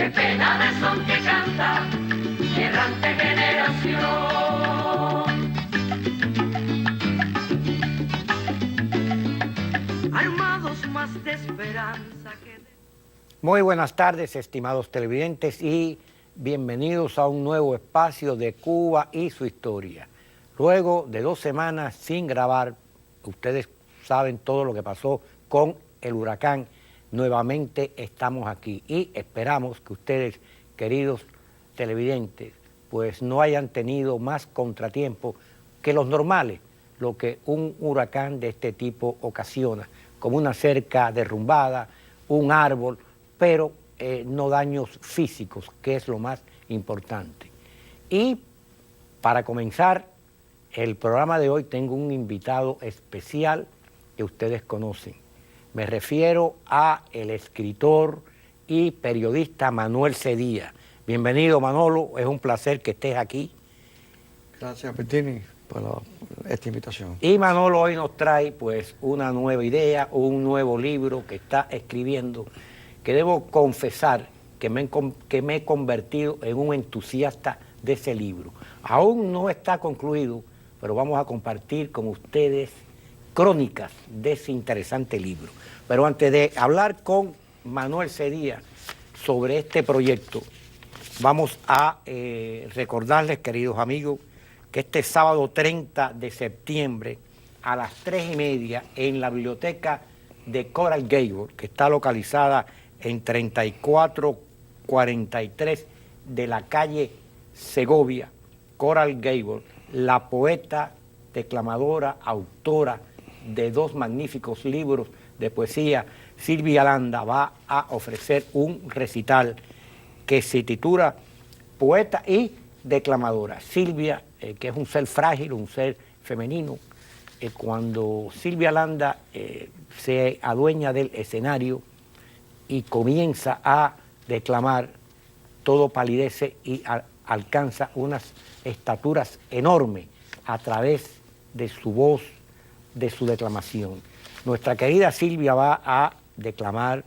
qué pena de son que canta mi errante generación. Armados más de esperanza que... Muy buenas tardes, estimados televidentes, y bienvenidos a un nuevo espacio de Cuba y su historia. Luego de 2 semanas sin grabar, ustedes saben todo lo que pasó con el huracán. Nuevamente estamos aquí y esperamos que ustedes, queridos televidentes, pues no hayan tenido más contratiempos que los normales, lo que un huracán de este tipo ocasiona, como una cerca derrumbada, un árbol, pero no daños físicos, que es lo más importante. Y para comenzar el programa de hoy tengo un invitado especial que ustedes conocen. Me refiero a el escritor y periodista Manuel Cedía. Bienvenido, Manolo, es un placer que estés aquí. Gracias, Pertini, por esta invitación. Y Manolo hoy nos trae pues una nueva idea, un nuevo libro que está escribiendo, que debo confesar que me he convertido en un entusiasta de ese libro. Aún no está concluido, pero vamos a compartir con ustedes crónicas de ese interesante libro. Pero antes de hablar con Manuel Cedía sobre este proyecto, vamos a recordarles, queridos amigos, que este sábado 30 de septiembre a las 3:30 en la biblioteca de Coral Gable, que está localizada en 3443 de la calle Segovia, Coral Gable, la poeta, declamadora, autora de 2 magníficos libros de poesía, Silvia Landa, va a ofrecer un recital que se titula Poeta y Declamadora. Silvia, que es un ser frágil, un ser femenino, cuando Silvia Landa se adueña del escenario y comienza a declamar, todo palidece y alcanza unas estaturas enormes a través de su voz, de su declamación. Nuestra querida Silvia va a declamar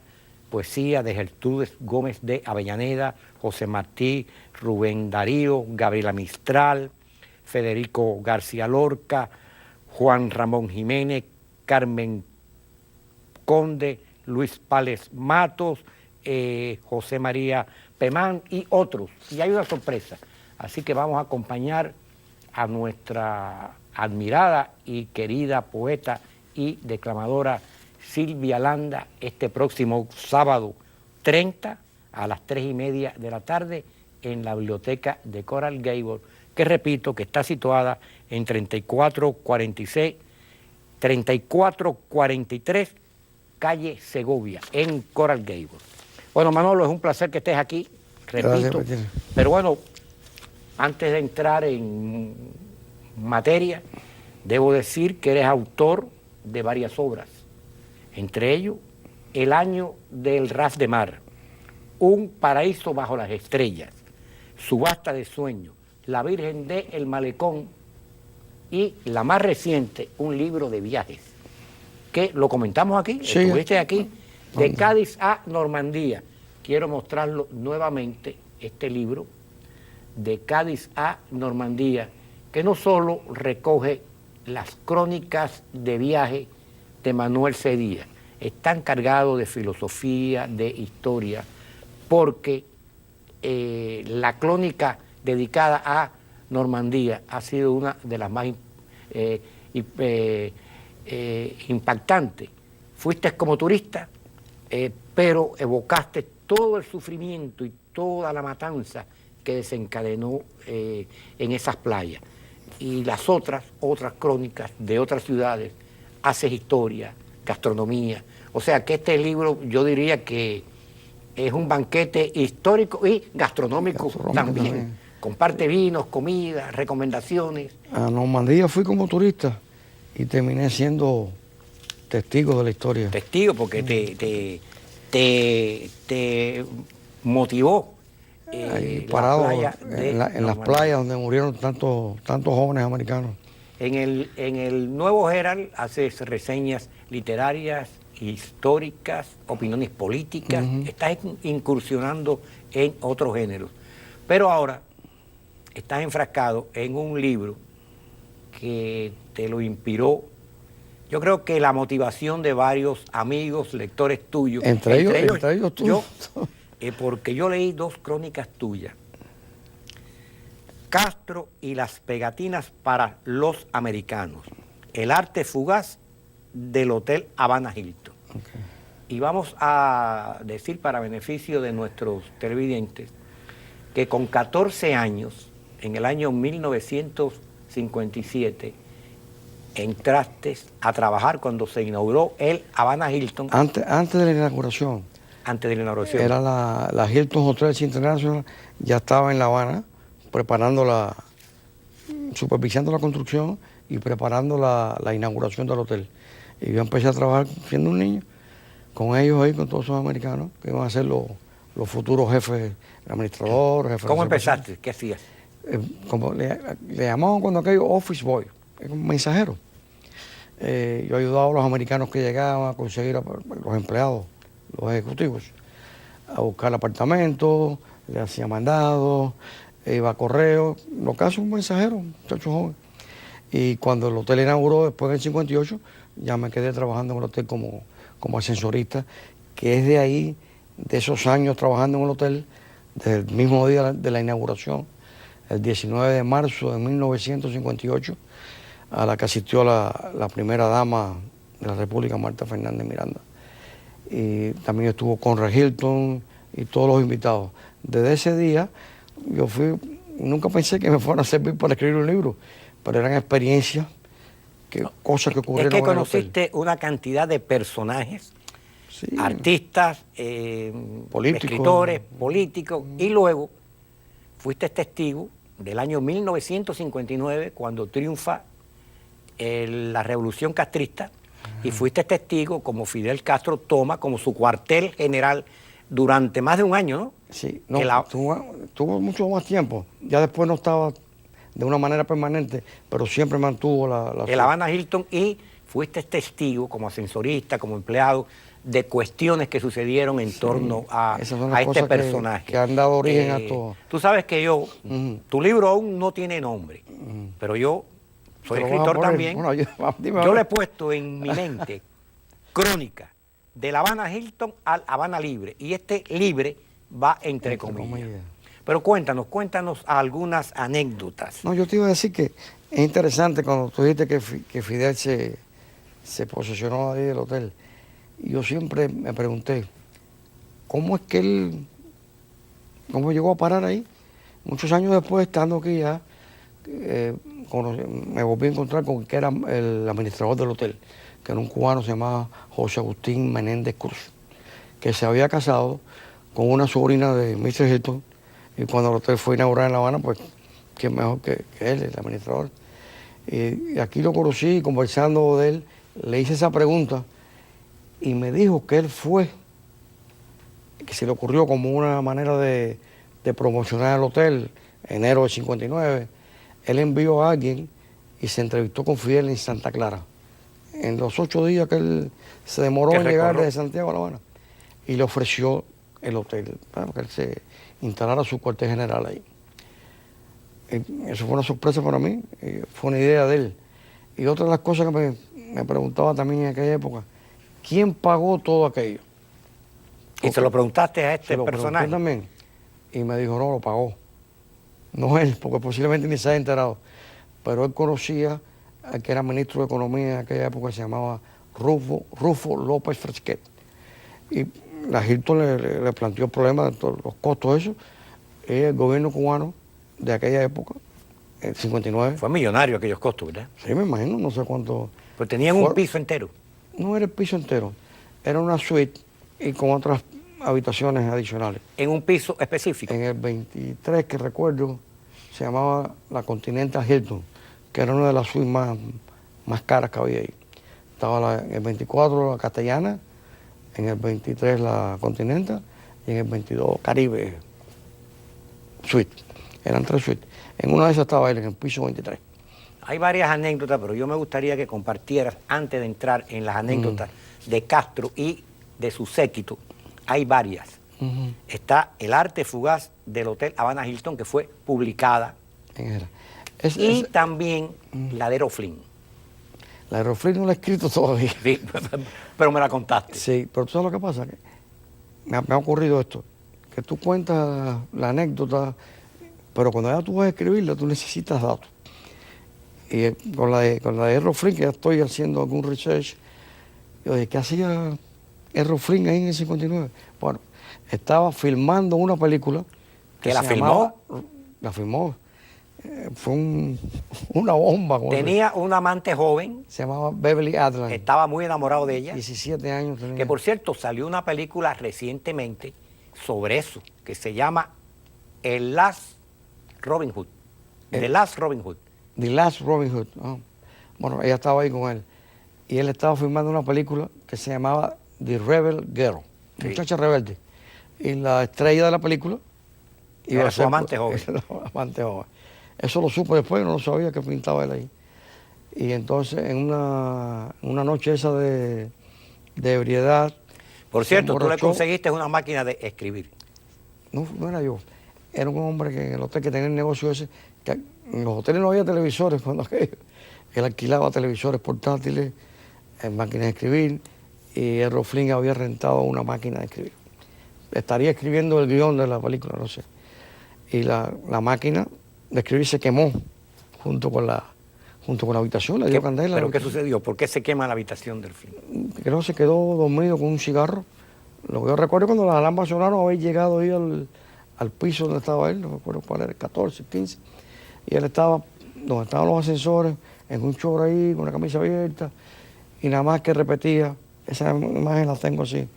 poesía de Gertrudis Gómez de Avellaneda, José Martí, Rubén Darío, Gabriela Mistral, Federico García Lorca, Juan Ramón Jiménez, Carmen Conde, Luis Pález Matos, José María Pemán y otros. Y hay una sorpresa. Así que vamos a acompañar a nuestra admirada y querida poeta y declamadora Silvia Landa este próximo sábado 30 a las 3:30 de la tarde en la biblioteca de Coral Gable, que repito, que está situada en 3443 calle Segovia, en Coral Gable. Bueno, Manolo, es un placer que estés aquí, repito. Gracias, pero bueno, antes de entrar en materia, debo decir que eres autor de varias obras, entre ellos El año del ras de mar, Un paraíso bajo las estrellas, Subasta de sueños, La Virgen de El Malecón y la más reciente, un libro de viajes, que lo comentamos aquí, sí, estuviste aquí, de Cádiz a Normandía. Quiero mostrarlo nuevamente, este libro, de Cádiz a Normandía, que no solo recoge las crónicas de viaje de Manuel Cedía, están cargados de filosofía, de historia, porque la crónica dedicada a Normandía ha sido una de las más impactantes. Fuiste como turista, pero evocaste todo el sufrimiento y toda la matanza que desencadenó en esas playas. Y las otras crónicas de otras ciudades, haces historia, gastronomía. O sea que este libro yo diría que es un banquete histórico y gastronómico también. Comparte vinos, comida, recomendaciones. A Normandía fui como turista y terminé siendo testigo de la historia. Testigo, porque te motivó. Ahí parado en las playas donde murieron tantos jóvenes americanos. En el Nuevo Herald haces reseñas literarias, históricas, opiniones políticas, estás incursionando en otros géneros. Pero ahora estás enfrascado en un libro que te lo inspiró. Yo creo que la motivación de varios amigos, lectores tuyos. Entre ellos tú. Yo, porque yo leí 2 crónicas tuyas. Castro y las pegatinas para los americanos. El arte fugaz del Hotel Habana Hilton. Okay. Y vamos a decir, para beneficio de nuestros televidentes, que con 14 años, en el año 1957, entraste a trabajar cuando se inauguró el Habana Hilton. Antes de la inauguración. Antes de la inauguración. Era la Hilton Hotels International, ya estaba en La Habana, supervisando la construcción y preparando la inauguración del hotel. Y yo empecé a trabajar siendo un niño, con ellos ahí, con todos esos americanos, que iban a ser los futuros jefes, el administrador, jefe. ¿Cómo empezaste? ¿Qué hacías? Como le llamaban cuando aquello office boy, un mensajero. Yo ayudaba a los americanos que llegaban a conseguir los empleados, los ejecutivos, a buscar apartamentos, le hacía mandados, iba a correo, lo que hace un mensajero, un muchacho joven. Y cuando el hotel inauguró después del 58, ya me quedé trabajando en el hotel como ascensorista, que es de ahí, de esos años trabajando en el hotel, desde el mismo día de la inauguración, el 19 de marzo de 1958, a la que asistió la primera dama de la República, Marta Fernández Miranda. Y también estuvo Conrad Hilton y todos los invitados. Desde ese día, yo nunca pensé que me fueran a servir para escribir un libro, pero eran experiencias, cosas que ocurrieron. Es que conociste una cantidad de personajes, sí, artistas, escritores, políticos, y luego fuiste testigo del año 1959, cuando triunfa la revolución castrista, y fuiste testigo como Fidel Castro toma como su cuartel general durante más de un año, ¿no? Sí, no, tuvo mucho más tiempo. Ya después no estaba de una manera permanente, pero siempre mantuvo el Habana Hilton, y fuiste testigo como ascensorista, como empleado, de cuestiones que sucedieron en torno a este personaje. Que han dado origen a todo. Tú sabes que yo, tu libro aún no tiene nombre, pero yo soy escritor también. Bueno, yo le he puesto en mi mente Crónica del Habana Hilton al Habana Libre, y este libre va entre comillas. Pero cuéntanos algunas anécdotas. No, yo te iba a decir que es interesante cuando tú dijiste que Fidel se posesionó ahí del hotel. Y yo siempre me pregunté, ¿cómo es que cómo llegó a parar ahí? Muchos años después, estando aquí ya, me volví a encontrar con el que era el administrador del hotel, que era un cubano, se llamaba José Agustín Menéndez Cruz, que se había casado con una sobrina de Mr. Hilton, y cuando el hotel fue inaugurado en La Habana, pues, ¿quién mejor que él, el administrador? Y aquí lo conocí, conversando de él, le hice esa pregunta, y me dijo que él que se le ocurrió como una manera de promocionar el hotel, enero del 59, él envió a alguien y se entrevistó con Fidel en Santa Clara, en los 8 días que él se demoró en llegar desde Santiago a La Habana, y le ofreció el hotel, para que él se instalara su cuartel general ahí. Eso fue una sorpresa para mí, fue una idea de él. Y otra de las cosas que me preguntaba también en aquella época, ¿quién pagó todo aquello? ¿Y se lo preguntaste a este personaje? También, y me dijo, no, lo pagó. No él, porque posiblemente ni se haya enterado. Pero él conocía al que era ministro de Economía en aquella época, se llamaba Rufo López Fresquet. Y la Hilton le planteó el problema de todos los costos de eso. El gobierno cubano de aquella época, el 59. Fue millonario aquellos costos, ¿verdad? Sí, me imagino, no sé cuánto. Pero tenían un piso entero. No era el piso entero, era una suite y con otras habitaciones adicionales. ¿En un piso específico? En el 23, que recuerdo, se llamaba la Continental Hilton, que era una de las suites más caras que había ahí. Estaba en el 24 la Castellana, en el 23 la Continental y en el 22 Caribe Suite. Eran 3 suites. En una de esas estaba él, en el piso 23. Hay varias anécdotas, pero yo me gustaría que compartieras, antes de entrar en las anécdotas de Castro y de su séquito, hay varias. Está El arte fugaz del Hotel Habana Hilton, que fue publicada, y también la de Errol Flynn. La de Errol Flynn no la he escrito todavía. Sí, pero me la contaste. Sí, pero ¿tú sabes lo que pasa? Que me ha ocurrido esto, que tú cuentas la anécdota, pero cuando ya tú vas a escribirla, tú necesitas datos. Y con la de Errol Flynn, que ya estoy haciendo algún research, yo dije, ¿qué hacía Errol Flynn ahí en el 59? Bueno, estaba filmando una película. ¿Que la filmó? La filmó. Fue una bomba. Tenía un amante joven. Se llamaba Beverly Adler. Estaba muy enamorado de ella. 17 años tenía. Que por cierto, salió una película recientemente sobre eso, que se llama El Last Robin Hood. The Last Robin Hood. The Last Robin Hood. Oh. Bueno, ella estaba ahí con él. Y él estaba filmando una película que se llamaba The Rebel Girl. Sí. Muchacha rebelde. Y la estrella de la película era su amante joven. Amante joven. Eso lo supo después, no lo sabía que pintaba él ahí. Y entonces en una noche esa de ebriedad. Por cierto, tú le conseguiste una máquina de escribir. No, no era yo. Era un hombre que en el hotel que tenía el negocio ese, que en los hoteles no había televisores cuando aquello. Él alquilaba televisores portátiles, máquinas de escribir, y Errol Flynn había rentado una máquina de escribir. Estaría escribiendo el guión de la película, no sé. Y la máquina de escribir se quemó junto con la habitación, le dio candela. ¿Pero qué sucedió? ¿Por qué se quema la habitación del Flynn? Creo que se quedó dormido con un cigarro. Lo que yo recuerdo cuando las alarmas sonaron, había llegado ahí al piso donde estaba él, no me acuerdo cuál era, el 14, 15, y él estaba donde estaban los ascensores, en un chorro ahí, con la camisa abierta, y nada más que repetía, esa imagen la tengo así,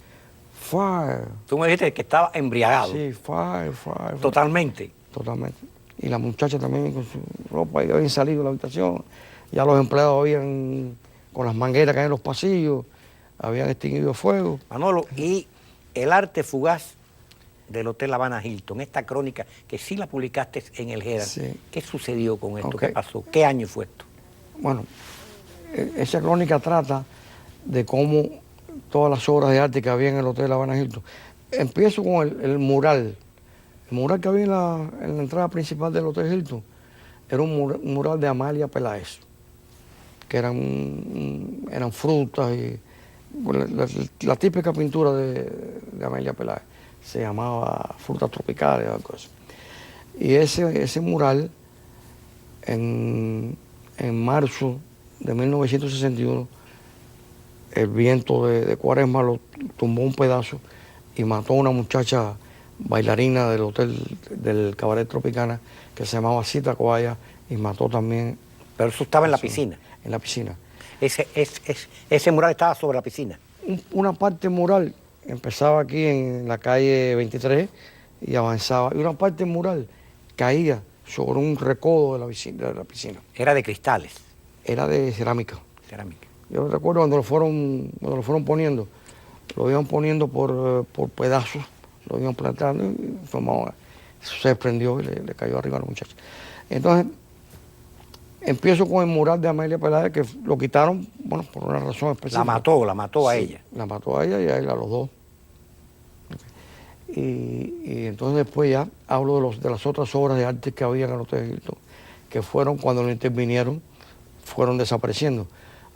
fire. Tú me dijiste que estaba embriagado. Sí, fire, fire. Totalmente. Totalmente. Y la muchacha también con su ropa, y habían salido de la habitación, ya los empleados habían, con las mangueras que hay en los pasillos, habían extinguido fuego. Manolo, y El arte fugaz del Hotel Habana Hilton, esta crónica que sí la publicaste en el Herald, sí. ¿Qué sucedió con esto? ¿Qué pasó? ¿Qué año fue esto? Bueno, esa crónica trata de cómo todas las obras de arte que había en el Hotel Habana Hilton. Empiezo con el mural. El mural que había en la entrada principal del Hotel Hilton era un mural de Amalia Peláez, que eran frutas y la típica pintura de Amalia Peláez. Se llamaba Frutas Tropicales o algo así. Y ese mural, en marzo de 1961, el viento de Cuaresma lo tumbó un pedazo y mató a una muchacha bailarina del hotel del Cabaret Tropicana que se llamaba Cita Coaya, y mató también. Pero eso estaba en la piscina. En la piscina. Ese mural estaba sobre la piscina. Una parte mural empezaba aquí en la calle 23 y avanzaba, y una parte mural caía sobre un recodo de la piscina. ¿Era de cristales? Era de cerámica. Cerámica. Yo recuerdo cuando lo fueron poniendo, lo iban poniendo por pedazos, lo iban plantando y se prendió y le cayó arriba a la muchacha. Entonces, empiezo con el mural de Amelia Peláez, que lo quitaron, bueno, por una razón específica. La mató a ella. La mató a ella y a él, a los dos. Y entonces después ya hablo de las otras obras de arte que había en el Hotel Hilton, que fueron, cuando lo intervinieron, fueron desapareciendo.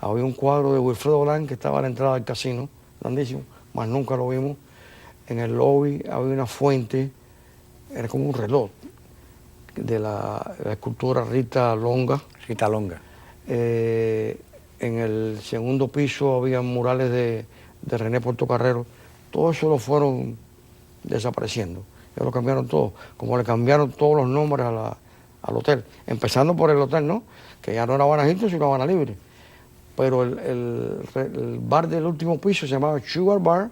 Había un cuadro de Wilfredo Blanc que estaba a la entrada del casino, grandísimo, más nunca lo vimos. En el lobby había una fuente, era como un reloj, de la escultura Rita Longa. Rita Longa. En el segundo piso había murales de René Portocarrero. Todo eso lo fueron desapareciendo. Ellos lo cambiaron todo, como le cambiaron todos los nombres al hotel. Empezando por el hotel, ¿no? Que ya no era Habana Hilton, sino Habana Libre. Pero el bar del último piso se llamaba Sugar Bar,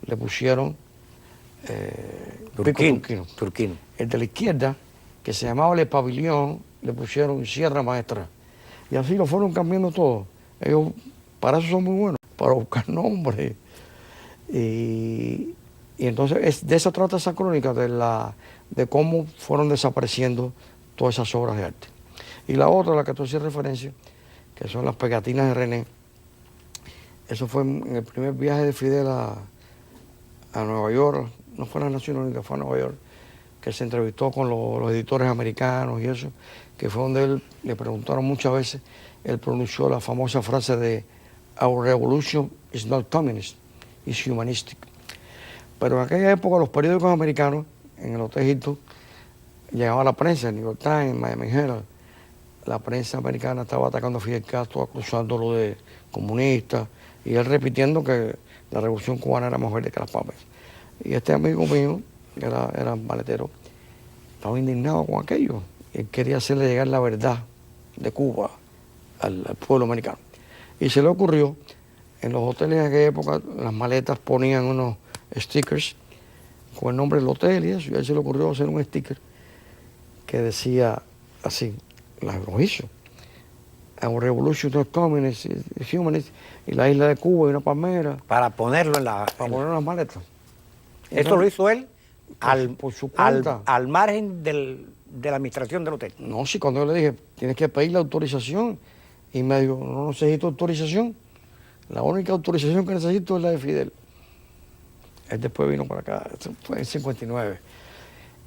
le pusieron Turquino. El de la izquierda, que se llamaba Le Pavillón, le pusieron Sierra Maestra. Y así lo fueron cambiando todo. Ellos para eso son muy buenos, para buscar nombres. Y entonces de eso trata esa crónica, de cómo fueron desapareciendo todas esas obras de arte. Y la otra, la que tú hacías referencia, que son las pegatinas de René, eso fue en el primer viaje de Fidel a Nueva York, no fue a las Naciones Unidas, fue a Nueva York, que se entrevistó con los editores americanos y eso, que fue donde él le preguntaron muchas veces, él pronunció la famosa frase de "Our revolution is not communist, it's humanistic". Pero en aquella época los periódicos americanos, en el Hotel Hilton, llegaba la prensa, el New York Times, Miami Herald, la prensa americana estaba atacando a Fidel Castro, acusándolo de comunista, y él repitiendo que la revolución cubana era más verde que las papas. Y este amigo mío, que era maletero, estaba indignado con aquello. Él quería hacerle llegar la verdad de Cuba al pueblo americano. Y se le ocurrió, en los hoteles de aquella época, las maletas ponían unos stickers con el nombre del hotel y eso, y a él se le ocurrió hacer un sticker que decía así, lo hizo: "Our revolution is communist, is humanist", y la isla de Cuba y una palmera. Para ponerlo en las maletas. Eso lo hizo él por su cuenta. al margen de la administración del hotel. No, sí, cuando yo le dije, tienes que pedir la autorización, y me dijo, no necesito autorización, la única autorización que necesito es la de Fidel. Él después vino para acá, eso fue en 59,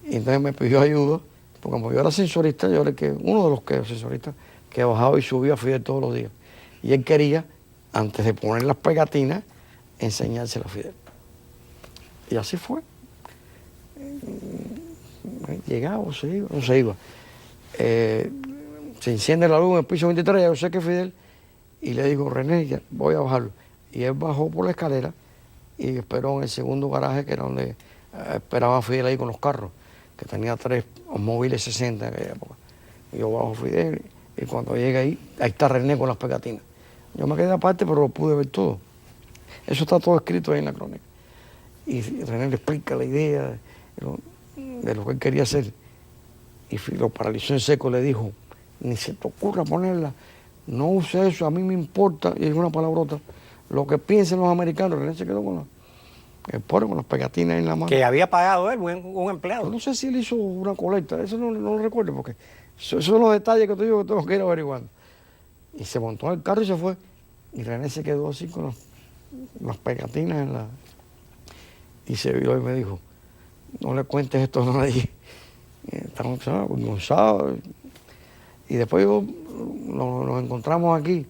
y entonces me pidió ayuda, porque como yo era sensorista, yo era uno de los que era sensorista, que bajaba y subía a Fidel todos los días. Y él quería, antes de poner las pegatinas, enseñársela a Fidel. Y así fue. Llegaba o se iba, no se iba. Se enciende la luz en el piso 23, ya yo sé que Fidel, y le digo, René, ya voy a bajarlo. Y él bajó por la escalera y esperó en el segundo garaje, que era donde esperaba Fidel ahí con los carros, que tenía 3 móviles 60 en aquella época. Y yo bajo Fidel, y cuando llega ahí está René con las pegatinas. Yo me quedé aparte, pero lo pude ver todo. Eso está todo escrito ahí en la crónica. Y René le explica la idea de lo que él quería hacer. Y lo paralizó en seco, le dijo, ni se te ocurra ponerla, no use eso, a mí me importa, y es una palabrota, lo que piensen los americanos. René se quedó con el pobre con las pegatinas en la mano. Que había pagado él, un empleado. Yo no sé si él hizo una colecta, eso no lo recuerdo, porque esos son los detalles que te digo que tengo que ir averiguando. Y se montó en el carro y se fue. Y René se quedó así con las pegatinas en la... Y se vio y me dijo, no le cuentes esto a nadie. Estamos avergonzados. Y después nos encontramos aquí.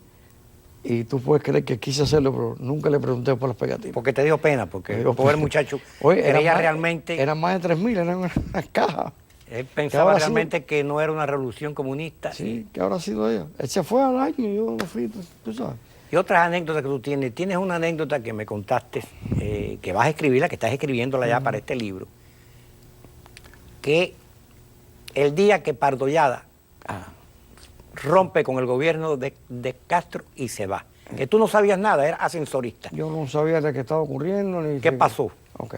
Y tú puedes creer que quise hacerlo, pero nunca le pregunté por las pegatinas. Porque te dio pena, porque el pobre muchacho creía realmente... Eran más de 3.000, eran unas cajas. Él pensaba realmente que no era una revolución comunista. Sí, que habrá sido ella. Él se fue al año y yo no fui, tú sabes. Y otras anécdotas que tú tienes. Tienes una anécdota que me contaste, que vas a escribirla, que estás escribiéndola ya para este libro, que el día que Pardollada rompe con el gobierno de Castro y se va, que tú no sabías nada, eras ascensorista. Yo no sabía de qué estaba ocurriendo. Ni ¿Qué pasó? Ok.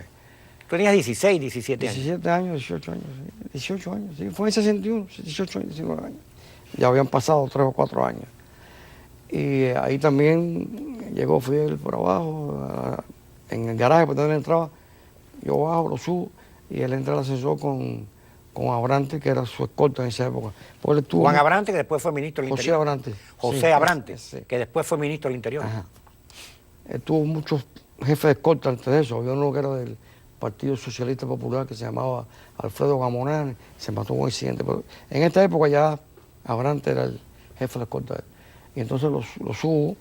Tú tenías 16, 17 años. 17 años, 18 años, sí. 18 años, sí. Fue en 61, 18 años, 19 años. Ya habían pasado 3 o 4 años. Y ahí también llegó Fidel por abajo, en el garaje por donde él entraba. Yo bajo, lo subo, y él entra al ascensor con Abrante, que era su escolta en esa época. Pues Juan Abrante, que después fue ministro del Interior. Abrante. José Sí, Abrante, sí. que después fue ministro del Interior. Ajá. Él tuvo muchos jefes de escolta antes de eso. Había uno que era del Partido Socialista Popular, que se llamaba Alfredo Gamonán, se mató en un accidente. Pero en esta época ya Abrante era el jefe de escolta. Y entonces lo subo,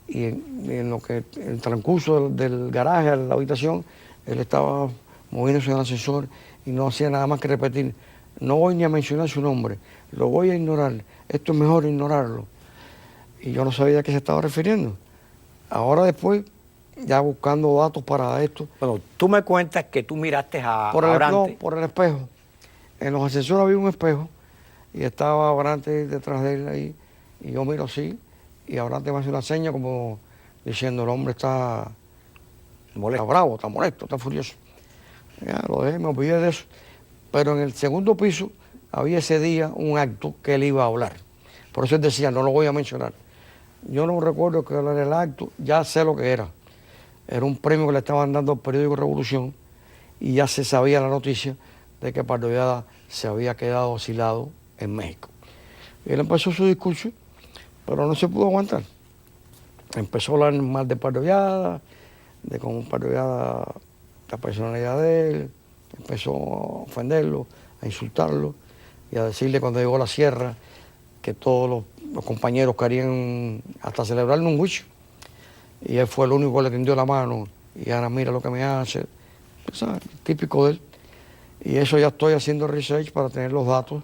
y en lo que en el transcurso del garaje a la habitación, él estaba moviéndose en el ascensor y no hacía nada más que repetir, no voy ni a mencionar su nombre, lo voy a ignorar, esto es mejor ignorarlo. Y yo no sabía a qué se estaba refiriendo. Ahora después, ya buscando datos para esto. Bueno, tú me cuentas que tú miraste a Abrante. No, por el espejo. En los ascensores había un espejo y estaba Abrante detrás de él ahí, y yo miro así, y Abrante me hace una seña como diciendo, el hombre está bravo, está molesto, está furioso. Ya lo dejé, me olvidé de eso. Pero en el segundo piso había ese día un acto que él iba a hablar. Por eso él decía, no lo voy a mencionar. Yo no recuerdo que era el acto, ya sé lo que era. Era un premio que le estaban dando al periódico Revolución, y ya se sabía la noticia de que Pardollada se había quedado asilado en México. Y él empezó su discurso, pero no se pudo aguantar. Empezó a hablar mal de Pardollada, de cómo Pardollada, la personalidad de él, empezó a ofenderlo, a insultarlo y a decirle cuando llegó a la sierra que todos los compañeros querían hasta celebrarle un juicio. Y él fue el único que le tendió la mano y ahora mira lo que me hace. ¿Sabes? Típico de él. Y eso ya estoy haciendo research para tener los datos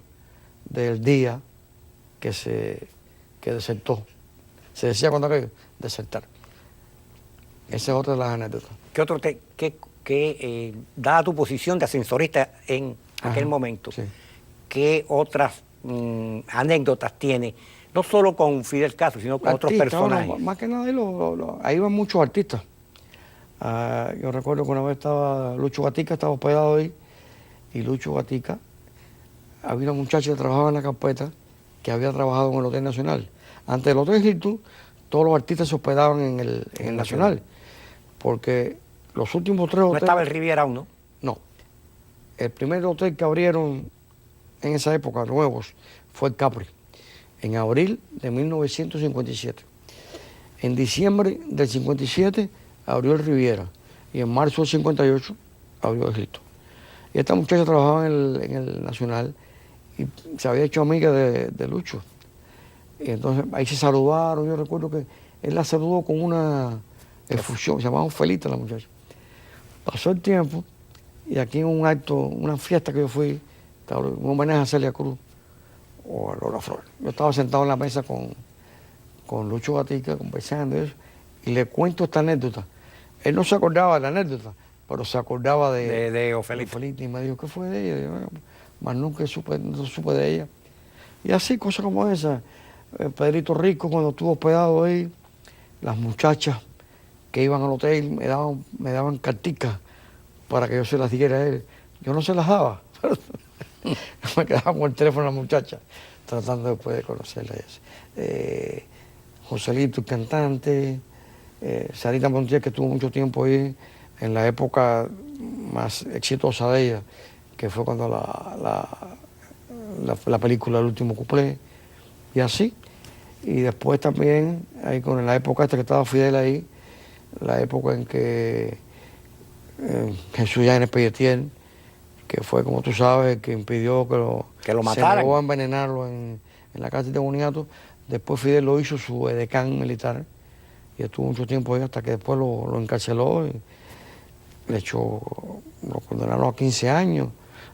del día que desertó. Se decía cuando aquello, desertar. Esa es otra de las anécdotas. ¿Qué otro dada tu posición de ascensorista en aquel momento, sí. qué otras anécdotas tiene? No solo con Fidel Castro, sino con otros personajes. No, más que nada ahí iban muchos artistas. Yo recuerdo que una vez estaba Lucho Gatica, estaba hospedado ahí, y Lucho Gatica, había una muchacha que trabajaba en la carpeta, que había trabajado en el Hotel Nacional. Antes del Hotel Hilton, todos los artistas se hospedaban en el Nacional, porque los últimos 3 hoteles... ¿No estaba el Riviera aún, no? No. El primer hotel que abrieron en esa época, nuevos, fue el Capri, en abril de 1957. En diciembre del 57 abrió el Riviera y en marzo del 58 abrió el Hilton. Y esta muchacha trabajaba en el Nacional y se había hecho amiga de Lucho. Y entonces ahí se saludaron. Yo recuerdo que él la saludó con una efusión, se llamaba Ofelita la muchacha. Pasó el tiempo y aquí en un acto, una fiesta que yo fui, un homenaje a Celia Cruz o a Lola Flores. Yo estaba sentado en la mesa con Lucho Gatica, conversando y eso, y le cuento esta anécdota. Él no se acordaba de la anécdota, pero se acordaba de Ofelita. Y me dijo, ¿qué fue de ella? Y yo, bueno, más nunca no supe de ella. Y así, cosas como esas. Pedrito Rico, cuando estuvo hospedado ahí, las muchachas que iban al hotel me daban carticas para que yo se las diera a él. Yo no se las daba, pero me quedaba con el teléfono de la muchacha, tratando después de conocerla. Joselito, el cantante, Sarita Montiel, que estuvo mucho tiempo ahí, en la época más exitosa de ella, que fue cuando la película El último cuplé, y así. Y después también, ahí con la época esta que estaba Fidel ahí, la época en que Jesús Yáñez Pelletier, que fue, como tú sabes, que impidió que lo mataran. Se negó a envenenarlo en la cárcel de Boniato. Después Fidel lo hizo su edecán militar y estuvo mucho tiempo ahí hasta que después lo encarceló y lo condenaron a 15 años.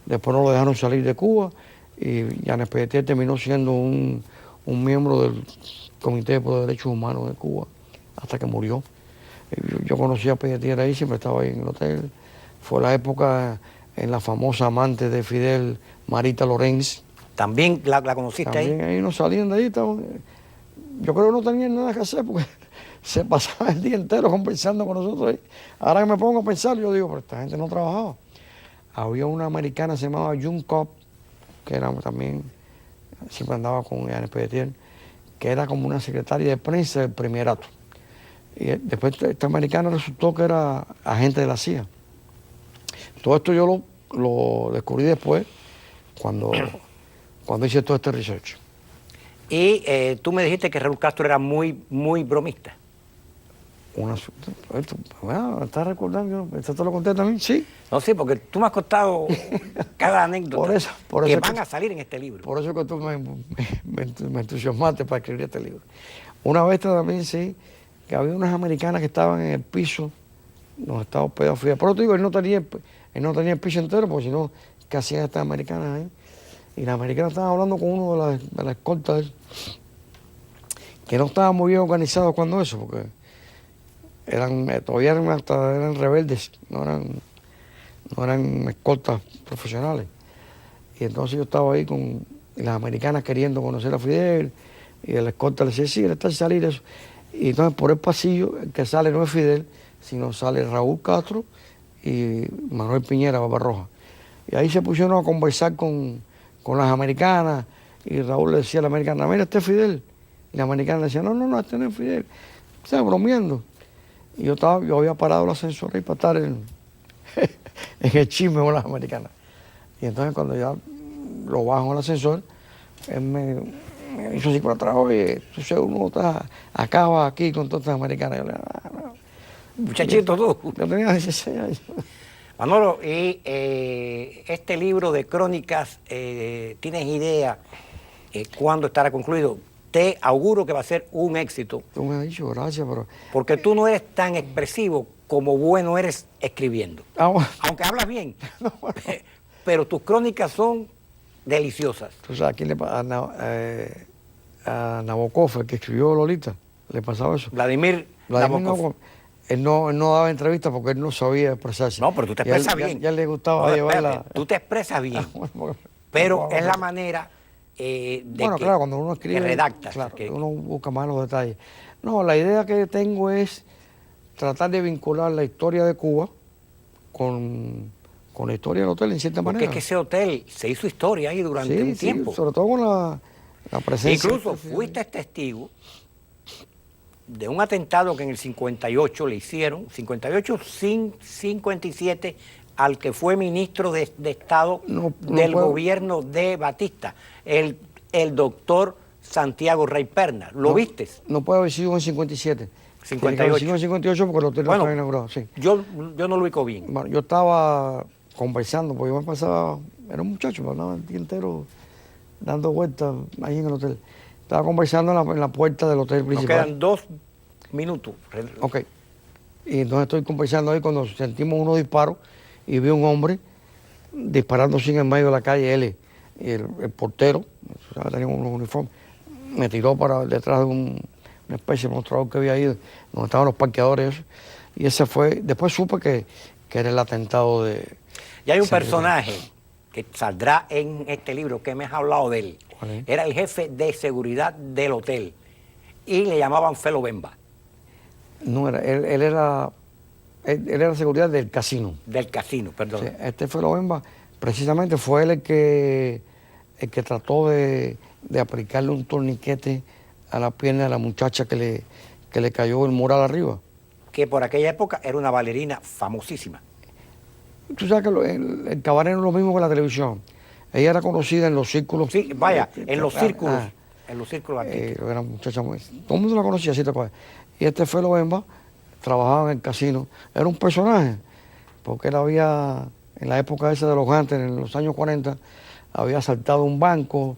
Después no lo dejaron salir de Cuba y Yáñez Pelletier terminó siendo un miembro del Comité de Derechos Humanos de Cuba hasta que murió. Yo conocí a Pelletier ahí, siempre estaba ahí en el hotel. Fue la época en la famosa amante de Fidel, Marita Lorenz. ¿También la conociste También ahí? ahí no salían de ahí. Yo creo que no tenían nada que hacer porque se pasaba el día entero conversando con nosotros ahí. Ahora que me pongo a pensar, yo digo, pero esta gente no trabajaba. Había una americana, se llamaba June Cobb, que era también, siempre andaba con Yáñez Pelletier, que era como una secretaria de prensa del Primerato. Y después esta americana resultó que era agente de la CIA. Todo esto yo lo descubrí después, cuando hice todo este research. Y tú me dijiste que Raúl Castro era muy, muy bromista. ¿Estás recordando? ¿Esto te lo conté también? Sí. No, sí, porque tú me has contado cada anécdota por que eso van a salir en este libro. Por eso que tú me entusiasmaste para escribir este libro. Una vez también, sí, que había unas americanas que estaban en el piso, nos estaba hospedado Fidel. Pero te digo, él no tenía el piso entero, porque si no, ¿qué hacían estas americanas ahí? Y las americanas estaban hablando con uno de las escoltas de él, que no estaba muy bien organizado cuando eso, porque todavía eran rebeldes, no eran escoltas profesionales. Y entonces yo estaba ahí con las americanas queriendo conocer a Fidel, y el escolta le decía, sí, él está al salir eso. Y entonces por el pasillo, el que sale no es Fidel, sino sale Raúl Castro y Manuel Piñera, Barbarroja. Y ahí se pusieron a conversar con las americanas, y Raúl le decía a la americana, mira, este es Fidel. Y la americana le decía, no, este no es Fidel. O sea, bromeando. Y yo había parado el ascensor ahí para estar en el chisme con las americanas. Y entonces cuando ya lo bajo en el ascensor, él me hizo así por atrás, oye, entonces uno acaba aquí con todas estas americanas. Yo le digo, no. Muchachito tú. Yo tenía 16 años. Manolo, y este libro de crónicas, ¿tienes idea cuándo estará concluido? Te auguro que va a ser un éxito. Tú me has dicho, gracias, pero... Porque tú no eres tan expresivo como bueno eres escribiendo. Bueno. Aunque hablas bien. No, bueno. Pero tus crónicas son deliciosas. Tú sabes, aquí a Nabokov, el que escribió Lolita, le pasaba eso. Vladimir Vladimir Nabokov. él no daba entrevistas porque él no sabía expresarse. No, pero tú te Y a él expresas bien. Ya le gustaba No, llevar espérate, tú te expresas bien. Pero es la manera de bueno, que, claro, cuando uno escribe, que redactas. claro, que- uno busca más los detalles. No, la idea que tengo es tratar de vincular la historia de Cuba con la historia del hotel, en cierta porque manera. es que ese hotel se hizo historia ahí durante un tiempo. sobre todo con la presencia. Incluso fuiste testigo de un atentado que en el 58 le hicieron, 58 sin 57, al que fue ministro de Estado No del puedo- gobierno de Batista, el doctor Santiago Rey Perna. ¿Lo viste? No puede haber sido en 57. 58. Tiene que haber sido en 58 porque el hotel no Bueno, estaba inaugurado, sí. Yo no lo ubico bien. Bueno, yo estaba conversando, porque yo me pasaba, era un muchacho, me andaba el día entero dando vueltas ahí en el hotel. Estaba conversando en la puerta del hotel Nos principal. quedan 2 minutos. Ok. Y entonces estoy conversando ahí cuando sentimos unos disparos y vi un hombre disparando sin en medio de la calle, él y el portero, tenía unos uniformes, me tiró para detrás de una especie de mostrador que había ahí, donde estaban los parqueadores, eso. Y ese fue, después supe que era el atentado de... Y hay un San personaje que saldrá en este libro, que me has hablado de él. ¿Cuál es? Era el jefe de seguridad del hotel y le llamaban Felo Bemba, No era, él era seguridad del casino. del casino, perdón. Sí, este fue Bemba, precisamente fue él el que trató de aplicarle un torniquete a la pierna de la muchacha que le cayó el mural arriba. Que por aquella época era una bailarina famosísima. Tú sabes que el cabaret no es lo mismo que la televisión. Ella era conocida en los círculos. Sí, vaya, en los círculos. Ah, En los círculos artísticos. era una muchacha muy... Todo el mundo la conocía, así te acuerdas. Y este Felo Bemba trabajaba en el casino. Era un personaje, porque él había, en la época esa de los Gantes, en los años 40, había asaltado un banco.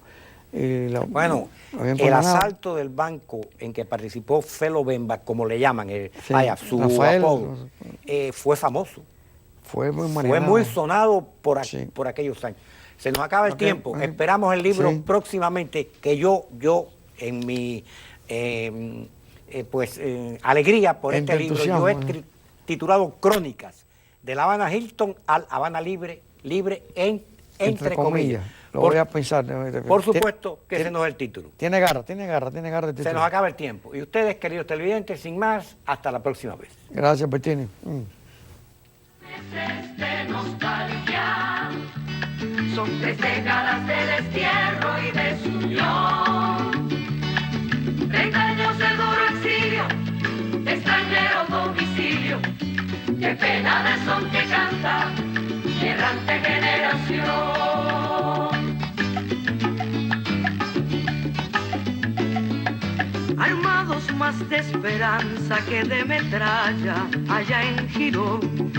Bueno, había el envenenado. asalto del banco en que participó Felo Bemba, como le llaman, Sí, vaya, su Rafael, apodo, fue famoso. Fue muy Fue manejado. muy sonado Sí. por aquellos años. Se nos acaba el Ok, tiempo. ok. Esperamos el libro Sí. próximamente, que yo en mi alegría por En este tu libro, entusiasmo, yo he titulado Crónicas de La Habana Hilton al Habana Libre entre comillas. Lo voy a pensar. Por supuesto que ese no es el título. Tiene garra el título. Se nos acaba el tiempo. Y ustedes, queridos televidentes, sin más, hasta la próxima vez. Gracias, Bertini. Meses de nostalgia, son 3 décadas de destierro y desunión. 30 años de duro exilio, extranjero domicilio, qué pena de son que canta mi errante generación. Armados más de esperanza que de metralla allá en Girón,